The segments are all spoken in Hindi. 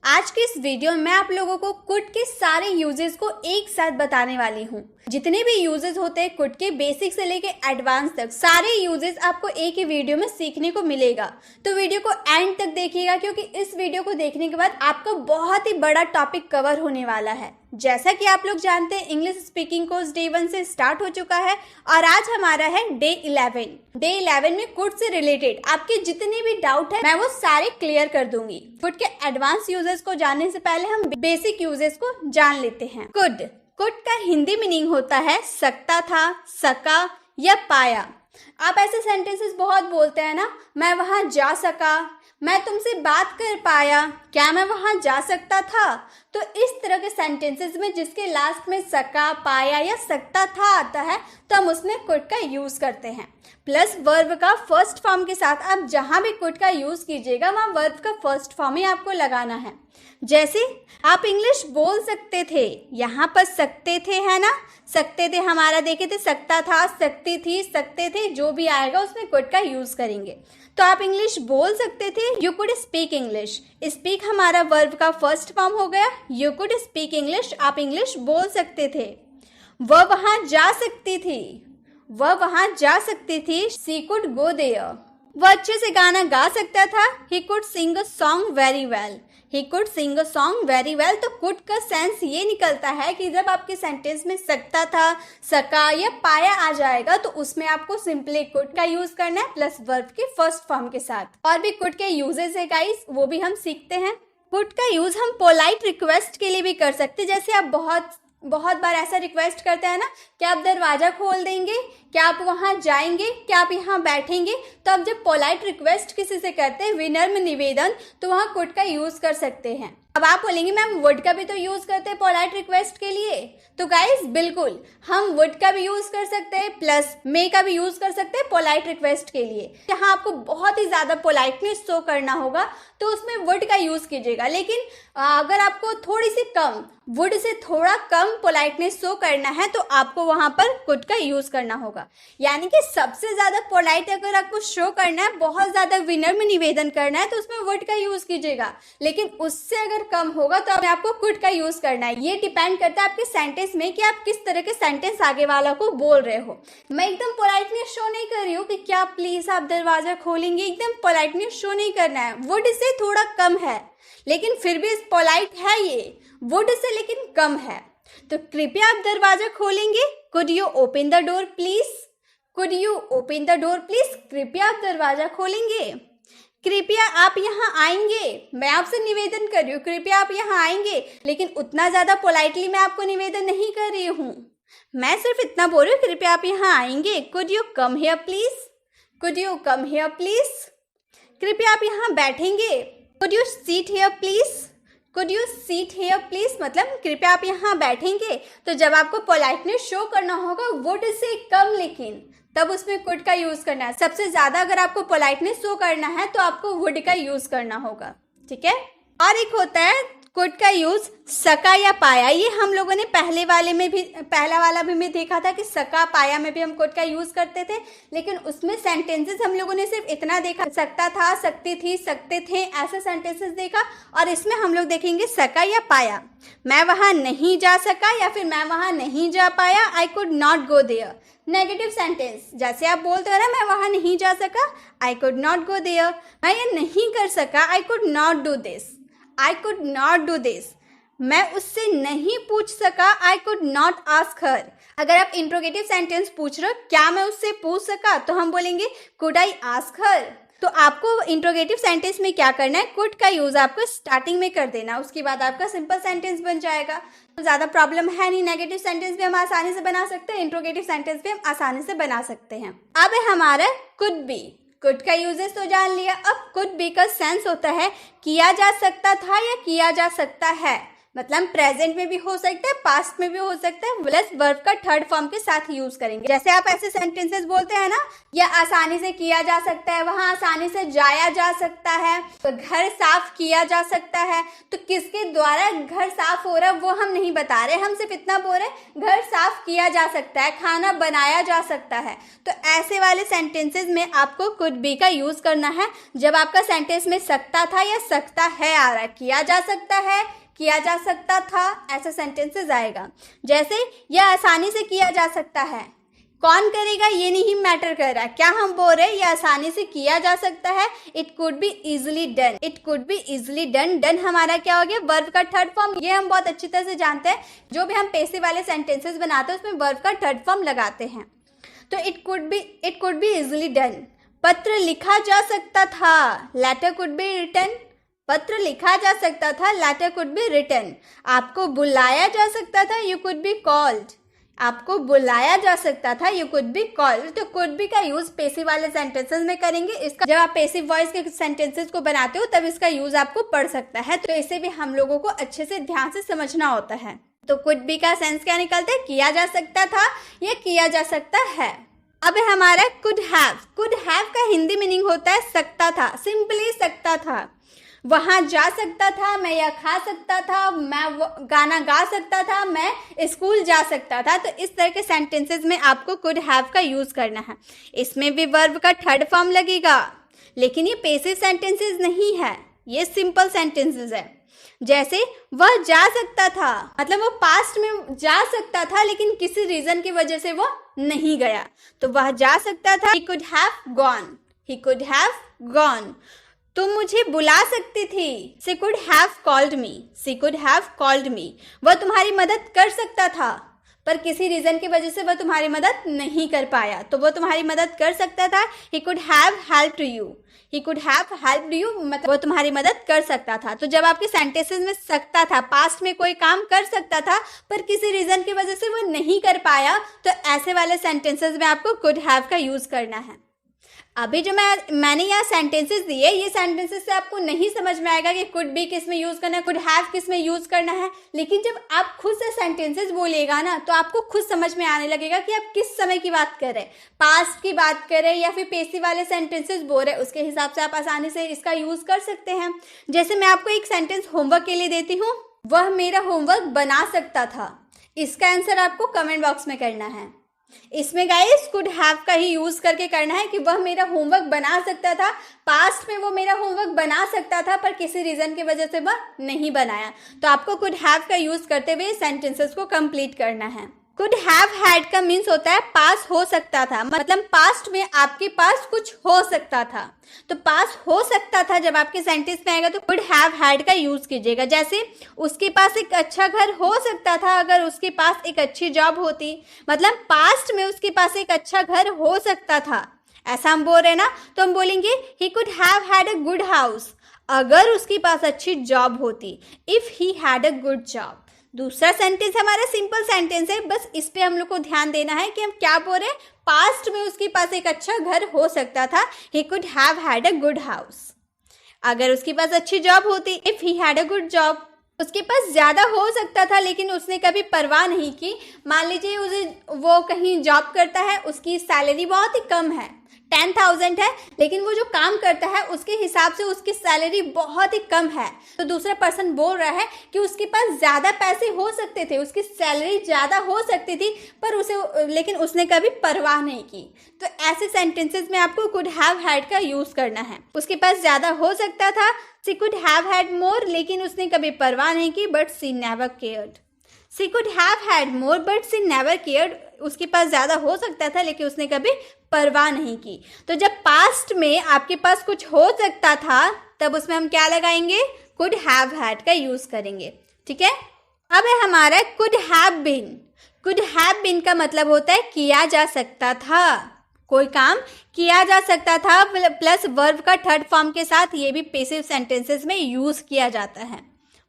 आज के इस वीडियो में मैं आप लोगों को कुड के सारे यूजेस को एक साथ बताने वाली हूँ। जितने भी यूजेस होते हैं कुड के, बेसिक से लेके एडवांस तक, सारे यूजेस आपको एक ही वीडियो में सीखने को मिलेगा। तो वीडियो को एंड तक देखिएगा, क्योंकि इस वीडियो को देखने के बाद आपको बहुत ही बड़ा टॉपिक कवर होने वाला है। जैसा कि आप लोग जानते हैं, इंग्लिश स्पीकिंग कोर्स डे 1 से स्टार्ट हो चुका है और आज हमारा है डे 11। डे 11 में कुड से रिलेटेड आपके जितने भी डाउट है मैं वो सारे क्लियर कर दूंगी। कुड के एडवांस यूजेस को जानने से पहले हम बेसिक यूजेस को जान लेते हैं। कुड का हिंदी मीनिंग होता है सकता था, सका या पाया। आप ऐसे सेंटेंसेस बहुत बोलते हैं ना, मैं वहां जा सका, मैं तुमसे बात कर पाया, क्या मैं वहां जा सकता था। तो इस तरह के सेंटेंसेस में जिसके लास्ट में सका, पाया या सकता था आता है तो हम उसमें कुड का यूज करते हैं। प्लस वर्ब का फर्स्ट फॉर्म के साथ आप जहां भी कुड का यूज कीजिएगा वहां वर्ब का फर्स्ट फॉर्म ही आपको लगाना है। जैसे आप इंग्लिश बोल सकते थे, यहाँ पर सकते थे है ना, सकते थे हमारा देखे थे, सकता था, सकती थी, सकते थे, जो भी आएगा उसमें कुड का यूज करेंगे। तो आप इंग्लिश बोल सकते थे, you could speak English. Speak हमारा वर्ब का फर्स्ट फॉर्म हो गया, यू कुड स्पीक इंग्लिश, आप इंग्लिश बोल सकते थे। वह वहां जा सकती थी, वह वहां जा सकती थी, शी कुड गो देयर। वह अच्छे से गाना गा सकता था, he could sing a song very well, he could sing a song very well. तो कुड का सेंस ये निकलता है कि जब आपके सेंटेंस में सकता था, सका या पाया आ जाएगा तो उसमें आपको सिंपली कुड का यूज करना है प्लस वर्ब के फर्स्ट फॉर्म के साथ। और भी कुड के यूजेस है गाइस, वो भी हम सीखते हैं। कुड का यूज हम पोलाइट रिक्वेस्ट के लिए भी कर सकते हैं। जैसे आप बहुत बार ऐसा रिक्वेस्ट करते हैं ना, क्या आप दरवाजा खोल देंगे, क्या आप वहां जाएंगे, क्या आप यहाँ बैठेंगे। तो आप जब पोलाइट रिक्वेस्ट किसी से करते हैं, विनम्र निवेदन, तो वहां कुड का यूज कर सकते हैं। अब आप बोलेंगे मैम वुड का भी तो यूज करते हैं पोलाइट रिक्वेस्ट के लिए। तो गाइस बिल्कुल हम वुड का भी यूज कर सकते हैं प्लस मे का भी यूज कर सकते हैं पोलाइट रिक्वेस्ट के लिए। जहां आपको बहुत ही ज्यादा पोलाइटनेस शो करना होगा तो उसमें वुड का यूज कीजिएगा। लेकिन अगर आपको थोड़ी सी कम, वुड से थोड़ा कम पोलाइटनेस शो करना है तो आपको वहां पर कुड का यूज करना होगा। यानी कि सबसे ज्यादा पोलाइट अगर आपको शो करना है, बहुत ज्यादा विनम्र निवेदन करना है तो उसमें वुड का यूज कीजिएगा। लेकिन उससे अगर कम होगा तो आपको कुड का यूज करना है। ये डिपेंड करता है आपके सेंटेंस में कि आप किस तरह के सेंटेंस आगे वाला को बोल रहे हो। मैं एकदम पोलाइटनेस शो नहीं कर रही हूँ कि क्या प्लीज आप दरवाजा खोलेंगे, एकदम पोलाइटनेस शो नहीं करना है। वुड से थोड़ा कम है लेकिन फिर भी पोलाइट है, ये वुड से लेकिन कम है। तो कृपया आप दरवाजा खोलेंगे, could you open the door please, could you open the door please, कृपया आप दरवाजा खोलेंगे। कृपया आप यहाँ आएंगे, मैं आपसे निवेदन कर रही हूँ, कृपया आप यहाँ आएंगे। लेकिन उतना ज्यादा पोलाइटली मैं आपको निवेदन नहीं कर रही हूँ, मैं सिर्फ इतना बोल रही हूँ, कृपया आप यहाँ आएंगे। Could you come here please, could you come here please, कृपया आप यहाँ बैठेंगे। Could you seat here please, could you seat here please, मतलब कृपया आप यहाँ बैठेंगे। तो जब आपको पोलाइटनेस शो करना होगा वुड से कम, लेकिन तब उसमें कुड का यूज करना है। सबसे ज्यादा अगर आपको पोलाइटनेस शो करना है तो आपको वुड का यूज करना होगा, ठीक है। और एक होता है कुड का यूज सका या पाया। ये हम लोगों ने पहला वाला भी देखा था कि सका पाया में भी हम कुड का यूज करते थे। लेकिन उसमें सेंटेंसेस हम लोगों ने सिर्फ इतना देखा, सकता था, सकती थी, सकते थे, ऐसे सेंटेंसेस देखा। और इसमें हम लोग देखेंगे सका या पाया। मैं वहां नहीं जा सका या फिर मैं वहां नहीं जा पाया, I could not go there. Negative sentence, जैसे आप बोलते हो ना, मैं वहां नहीं जा सका, I could not go there. मैं ये नहीं कर सका, I could not do this, I could not do this. मैं उससे नहीं पूछ सका, I could not ask her. अगर आप इंट्रोगेटिव सेंटेंस पूछ रहे हो, क्या मैं उससे पूछ सका, तो हम बोलेंगे कुड आई आस्क हर। तो आपको इंट्रोगेटिव सेंटेंस में क्या करना है, कुड का यूज आपको स्टार्टिंग में कर देना, उसके बाद आपका सिंपल सेंटेंस बन जाएगा। तो ज्यादा प्रॉब्लम है नहीं। नेगेटिव सेंटेंस भी हम आसानी से बना सकते हैं, इंट्रोगेटिव सेंटेंस भी हम आसानी से बना सकते हैं। अब है हमारा कुड बी। कुड का यूजेस तो जान लिया। अब कुड बी का सेंस होता है किया जा सकता था या किया जा सकता है। मतलब प्रेजेंट में भी हो सकता है, पास्ट में भी हो सकता है, प्लस वर्ब का थर्ड फॉर्म के साथ यूज करेंगे। जैसे आप ऐसे सेंटेंसेस बोलते हैं ना, यह आसानी से किया जा सकता है, वहां आसानी से जाया जा सकता है, तो घर साफ किया जा सकता है। तो किसके द्वारा घर साफ हो रहा है वो हम नहीं बता रहे, हम सिर्फ इतना बोल रहे हैं घर साफ किया जा सकता है, खाना बनाया जा सकता है। तो ऐसे वाले सेंटेंसेस में आपको कुड बी का यूज करना है जब आपका सेंटेंस में सकता था या सकता है आ रहा है। किया जा सकता है, किया जा सकता था, ऐसा सेंटेंसेस आएगा। जैसे यह आसानी से किया जा सकता है, कौन करेगा ये नहीं मैटर कर रहा है, क्या हम बोल रहे हैं ये आसानी से किया जा सकता है। It could be easily done, it could be easily done. Done हमारा क्या हो गया, वर्ब का थर्ड फॉर्म। ये हम बहुत अच्छी तरह से जानते हैं, जो भी हम पैसिव वाले सेंटेंसेस बनाते हैं उसमें वर्ब का थर्ड फॉर्म लगाते हैं। तो it could be easily done. पत्र लिखा जा सकता था, लेटर कुड बी रिटन। पत्र लिखा जा सकता था, लेटर कुड बी रिटन। आपको बुलाया जा सकता था, यू कुड बी कॉल्ड। आपको बुलाया जा सकता था, यू कुड बी कॉल्ड। तो कुड बी का यूज पैसिव वाले सेंटेंसेस में करेंगे। इसका जब आप पैसिव वॉइस के सेंटेंसेस को बनाते हो तब इसका यूज आपको पड़ सकता है। तो इसे भी हम लोगों को अच्छे से ध्यान से समझना होता है। तो कुड बी का सेंस क्या निकलता है, किया जा सकता था या किया जा सकता है। अब है हमारा कुड हैव। कुड हैव का हिंदी मीनिंग होता है सकता था, सिंपली सकता था। वहां जा सकता था, मैं यह खा सकता था, मैं वो गाना गा सकता था, मैं स्कूल जा सकता था। तो इस तरह के सेंटेंसेस में आपको कुड हैव का यूज करना है। इसमें भी वर्ब का थर्ड फॉर्म लगेगा, लेकिन ये पैसिव सेंटेंसेस नहीं है, ये सिंपल सेंटेंसेस है। जैसे वह जा सकता था, मतलब वो पास्ट में जा सकता था लेकिन किसी रीजन की वजह से वो नहीं गया, तो वह जा सकता था। He could have gone, he could have gone। तुम मुझे बुला सकती थी, she could have called me, she could have called me। वह तुम्हारी मदद कर सकता था पर किसी रीजन की वजह से वह तुम्हारी मदद नहीं कर पाया, तो वो तुम्हारी मदद कर सकता था। He could have helped you, he could have helped you, मतलब वो तुम्हारी मदद कर सकता था। तो जब आपके सेंटेंसेस में सकता था, पास्ट में कोई काम कर सकता था पर किसी रीजन की वजह से वो नहीं कर पाया, तो ऐसे वाले सेंटेंसेस में आपको कुड हैव का यूज करना है। अभी जो मैंने यहाँ सेंटेंसेस दिए, ये सेंटेंसेस से आपको नहीं समझ में आएगा कि कुड बी किस में यूज करना है, कुड हैव किस में यूज करना है। लेकिन जब आप खुद से सेंटेंसेस बोलेगा ना तो आपको खुद समझ में आने लगेगा कि आप किस समय की बात कर रहे हैं, पास्ट की बात कर रहे हैं या फिर पैसिव वाले सेंटेंसेस बोल रहे हैं। उसके हिसाब से आप आसानी से इसका यूज कर सकते हैं। जैसे मैं आपको एक सेंटेंस होमवर्क के लिए देती हूँ, वह मेरा होमवर्क बना सकता था। इसका आंसर आपको कमेंट बॉक्स में करना है। इसमें गाइस कुड हैव का ही यूज करके करना है कि वह मेरा होमवर्क बना सकता था, पास्ट में वो मेरा होमवर्क बना सकता था पर किसी रीजन की वजह से वह नहीं बनाया। तो आपको कुड हैव का यूज करते हुए सेंटेंसेस को कंप्लीट करना है। कुड हैव हैड का मीन्स होता है पास हो सकता था, मतलब पास्ट में आपके पास कुछ हो सकता था। तो पास हो सकता था जब आपके सेंटेंस में आएगा तो कुड हैव हैड का यूज कीजिएगा। जैसे उसके पास एक अच्छा घर हो सकता था अगर उसके पास एक अच्छी जॉब होती, मतलब पास्ट में उसके पास एक अच्छा घर हो सकता था, ऐसा हम बोल रहे हैं ना। तो हम बोलेंगे he could have had a good house, अगर उसके पास अच्छी जॉब होती, if he had a good job. दूसरा सेंटेंस हमारा सिंपल सेंटेंस है, बस इस पे हम लोग को ध्यान देना है कि हम क्या बोल रहे हैं। पास्ट में उसके पास एक अच्छा घर हो सकता था, he could have had a good house। अगर उसके पास अच्छी जॉब होती, if he had a good job। उसके पास ज़्यादा हो सकता था लेकिन उसने कभी परवाह नहीं की। मान लीजिए वो कहीं जॉब करता है, उसकी सैलरी बहुत ही कम है, 10,000 है, लेकिन वो जो काम करता है उसके हिसाब से उसकी सैलरी बहुत ही कम है। तो दूसरा पर्सन बोल रहा है कि उसके पास ज़्यादा पैसे हो सकते थे, उसकी सैलरी ज़्यादा हो सकती थी पर लेकिन उसने कभी परवाह नहीं की। तो ऐसे सेंटेंसेस में आपको कुड हैव हैड का यूज़ करना है। उसके पास ज़्यादा हो सकता था, she could have had more, लेकिन उसने कभी परवाह नहीं की, but she never cared. She could have had more but she never cared. उसके पास ज़्यादा हो सकता था लेकिन उसने कभी परवाह नहीं की। तो जब पास्ट में आपके पास कुछ हो सकता था तब उसमें हम क्या लगाएंगे, कुड हैव हैड का यूज़ करेंगे। ठीक है। अब है हमारा could have been. Could have been का मतलब होता है किया जा सकता था, कोई काम किया जा सकता था, प्लस वर्ब का थर्ड फॉर्म के साथ ये भी पैसिव सेंटेंसेस में यूज़ किया जाता है।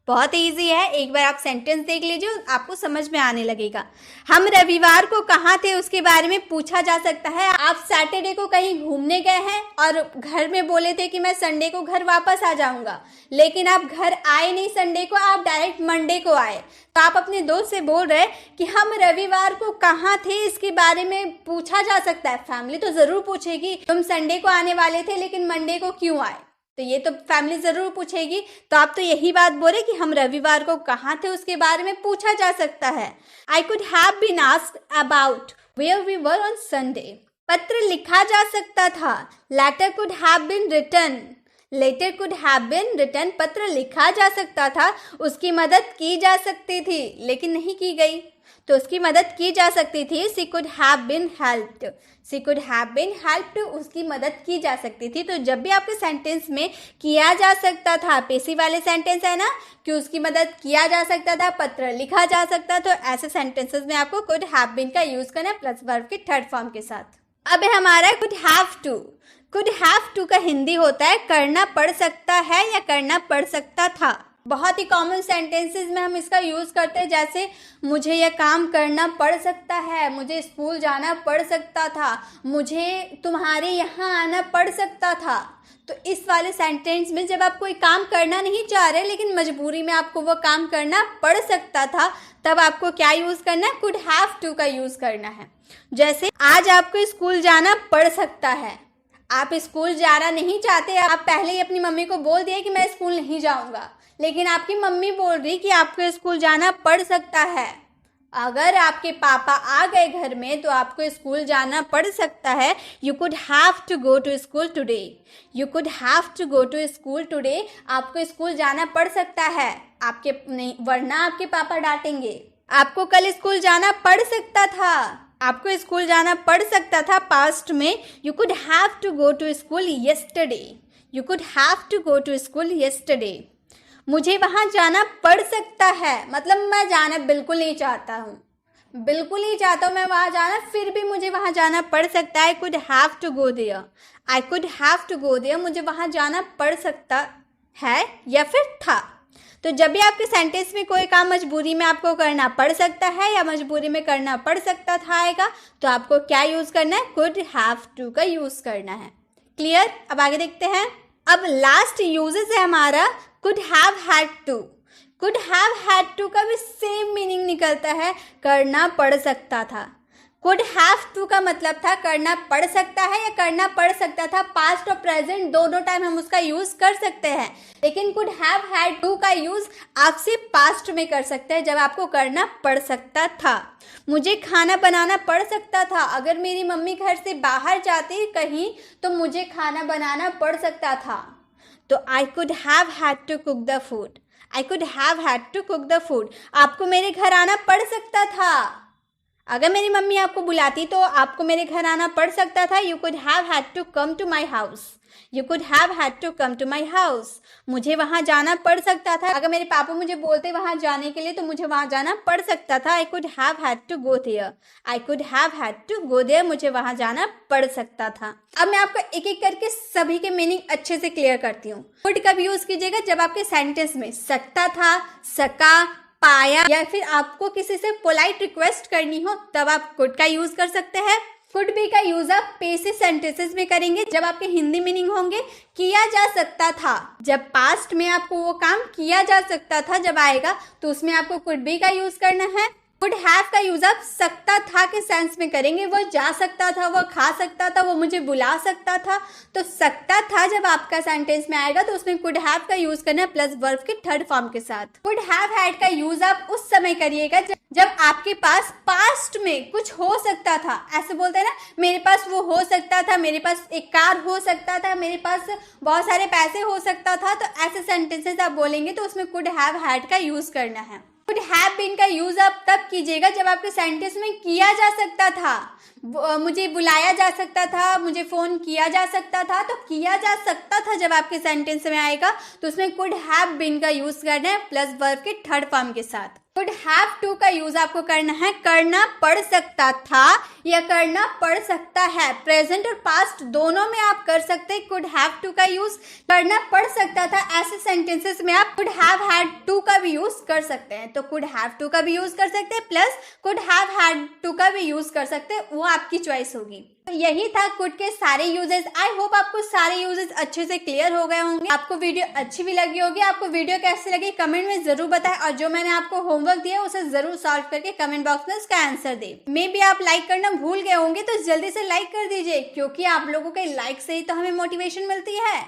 बहुत इजी है, एक बार आप सेंटेंस देख लीजिए, आपको समझ में आने लगेगा। हम रविवार को कहाँ थे उसके बारे में पूछा जा सकता है। आप सैटरडे को कहीं घूमने गए हैं और घर में बोले थे कि मैं संडे को घर वापस आ जाऊंगा, लेकिन आप घर आए नहीं संडे को, आप डायरेक्ट मंडे को आए। तो आप अपने दोस्त से बोल रहे कि हम रविवार को कहाँ थे, इसके बारे में पूछा जा सकता है। फैमिली तो जरूर पूछेगी तुम संडे को आने वाले थे लेकिन मंडे को क्यों आए, तो ये तो फैमिली जरूर पूछेगी। तो आप तो यही बात बोले कि हम रविवार को कहाँ थे उसके बारे में पूछा जा सकता है। I could have been asked about where we were on Sunday. पत्र लिखा जा सकता था। Letter could have been written. Letter could have been written. पत्र लिखा जा सकता था, उसकी मदद की जा सकती थी लेकिन नहीं की गई, तो उसकी मदद की जा सकती थी। She could have been helped. She could have been helped, उसकी मदद की जा सकती थी। तो जब भी आपके सेंटेंस में किया जा सकता था, पेशी वाले सेंटेंस है ना, कि उसकी मदद किया जा सकता था, पत्र लिखा जा सकता, तो ऐसे सेंटेंसेस में आपको कुड हैव बीन का यूज करना है प्लस वर्ब के थर्ड फॉर्म के साथ। अब है हमारा could have to. Could have to का हिंदी होता है करना पड़ सकता है या करना पड़ सकता था। बहुत ही कॉमन सेंटेंसेस में हम इसका यूज़ करते हैं, जैसे मुझे यह काम करना पड़ सकता है, मुझे स्कूल जाना पड़ सकता था, मुझे तुम्हारे यहाँ आना पड़ सकता था। तो इस वाले सेंटेंस में जब आप कोई काम करना नहीं चाह रहे लेकिन मजबूरी में आपको वो काम करना पड़ सकता था, तब आपको क्या यूज़ करना है, कुड हैव टू का यूज़ करना है। जैसे आज आपको स्कूल जाना पड़ सकता है, आप स्कूल जाना नहीं चाहते, आप पहले ही अपनी मम्मी को बोल दिए कि मैं स्कूल नहीं जाऊँगा, लेकिन आपकी मम्मी बोल रही कि आपको स्कूल जाना पड़ सकता है। अगर आपके पापा आ गए घर में तो आपको स्कूल जाना पड़ सकता है। You could have to go to school today. You could have to go to school today. आपको स्कूल जाना पड़ सकता है, आपके नहीं, वरना आपके पापा डांटेंगे। आपको कल स्कूल जाना पड़ सकता था। आपको स्कूल जाना पड़ सकता था पास्ट में। You could have to go to school yesterday. You could have to go to school yesterday. मुझे वहाँ जाना पड़ सकता है, मतलब मैं जाना बिल्कुल नहीं चाहता हूँ, बिल्कुल नहीं चाहता हूँ मैं वहाँ जाना, फिर भी मुझे वहाँ जाना पड़ सकता है। I could have to go there. I could have to go there, मुझे वहाँ जाना पड़ सकता है या फिर था। तो जब भी आपके सेंटेंस में कोई काम मजबूरी में आपको करना पड़ सकता है या मजबूरी में करना पड़ सकता था आएगा, तो आपको क्या यूज़ करना है, कुड हैव टू का यूज़ करना है। क्लियर? अब आगे देखते हैं। अब लास्ट यूजेस है हमारा could have had to. Could have had to का भी सेम मीनिंग निकलता है, करना पड़ सकता था। कुड हैव टू का मतलब था करना पड़ सकता है या करना पड़ सकता था। पास्ट और प्रेजेंट दोनों टाइम हम उसका यूज कर सकते हैं, लेकिन कुड हैव हैड टू का यूज आप सिर्फ पास्ट में कर सकते हैं, जब आपको करना पड़ सकता था। मुझे खाना बनाना पड़ सकता था। अगर मेरी मम्मी घर से बाहर जाती कहीं तो मुझे खाना बनाना पड़ सकता था। तो I could have had to cook the food. I could have had to cook the food. आपको मेरे घर आना पड़ सकता था। अगर मेरी मम्मी आपको बुलाती तो आपको मेरे घर आना पड़ सकता था। You could have had to come to my house. You could have had to come to my house. मुझे वहाँ जाना पड़ सकता था। अगर मेरे पापा मुझे बोलते वहाँ जाने के लिए तो मुझे वहाँ जाना पड़ सकता था। I could have had to go there. I could have had to go there, मुझे वहाँ जाना पड़ सकता था। अब मैं आपको एक एक करके सभी के मीनिंग अच्छे से क्लियर करती हूँ। कुड कब यूज कीजिएगा, जब आपके सेंटेंस में सकता था, सका, पाया या फिर आपको किसी से पोलाइट रिक्वेस्ट करनी हो, तब आप कुड का यूज कर सकते हैं। कुड बी का यूज आप पेसिव सेंटेंसेस में करेंगे, जब आपके हिंदी मीनिंग होंगे किया जा सकता था। जब पास्ट में आपको वो काम किया जा सकता था जब आएगा, तो उसमें आपको कुड बी का यूज करना है। कुड हैव का यूज आप सकता था के सेंस में करेंगे। वो जा सकता था, वो खा सकता था, वो मुझे बुला सकता था। तो सकता था जब आपका सेंटेंस में आएगा तो उसमें कुड हैव का यूज करना है प्लस वर्ब के थर्ड फॉर्म के साथ। कुड हैव हैड का यूज आप उस समय करिएगा जब आपके पास पास्ट में कुछ हो सकता था। ऐसे बोलते हैं ना, मेरे पास वो हो सकता था, मेरे पास एक कार हो सकता था, मेरे पास बहुत सारे पैसे हो सकता था। तो ऐसे सेंटेंसेस आप बोलेंगे तो उसमें कुड हैव हैड का यूज करना है। कुड हैव बीन का यूज आप तब कीजिएगा जब आपके सेंटेंस में किया जा सकता था। मुझे बुलाया जा सकता था, मुझे फोन किया जा सकता था। तो किया जा सकता था जब आपके सेंटेंस में आएगा तो उसमें कुड हैव बीन का यूज करना है प्लस वर्ब के थर्ड फॉर्म के साथ। कुड हैव टू का यूज आपको करना है करना पड़ सकता था या करना पड़ सकता है। प्रेजेंट और पास्ट दोनों में आप कर सकते हैं कुड हैव टू का यूज। करना पड़ सकता था ऐसे सेंटेंसेस में आप कुड हैव हैड टू का भी यूज कर सकते हैं। तो कुड हैव टू का भी यूज कर सकते हैं plus could have had to का भी यूज कर सकते हैं, वो आपकी चॉइस होगी। तो यही था कुड के सारे यूजेस। आई होप आपको सारे यूजेस अच्छे से क्लियर हो गए होंगे। आपको वीडियो अच्छी भी लगी होगी। आपको वीडियो कैसी लगी कमेंट में जरूर बताएं और जो मैंने आपको होमवर्क दिया उसे जरूर सॉल्व करके कमेंट बॉक्स में उसका आंसर दे। मे बी आप लाइक करना भूल गए होंगे तो जल्दी से लाइक कर दीजिए, क्योंकि आप लोगों के लाइक से ही तो हमें मोटिवेशन मिलती है।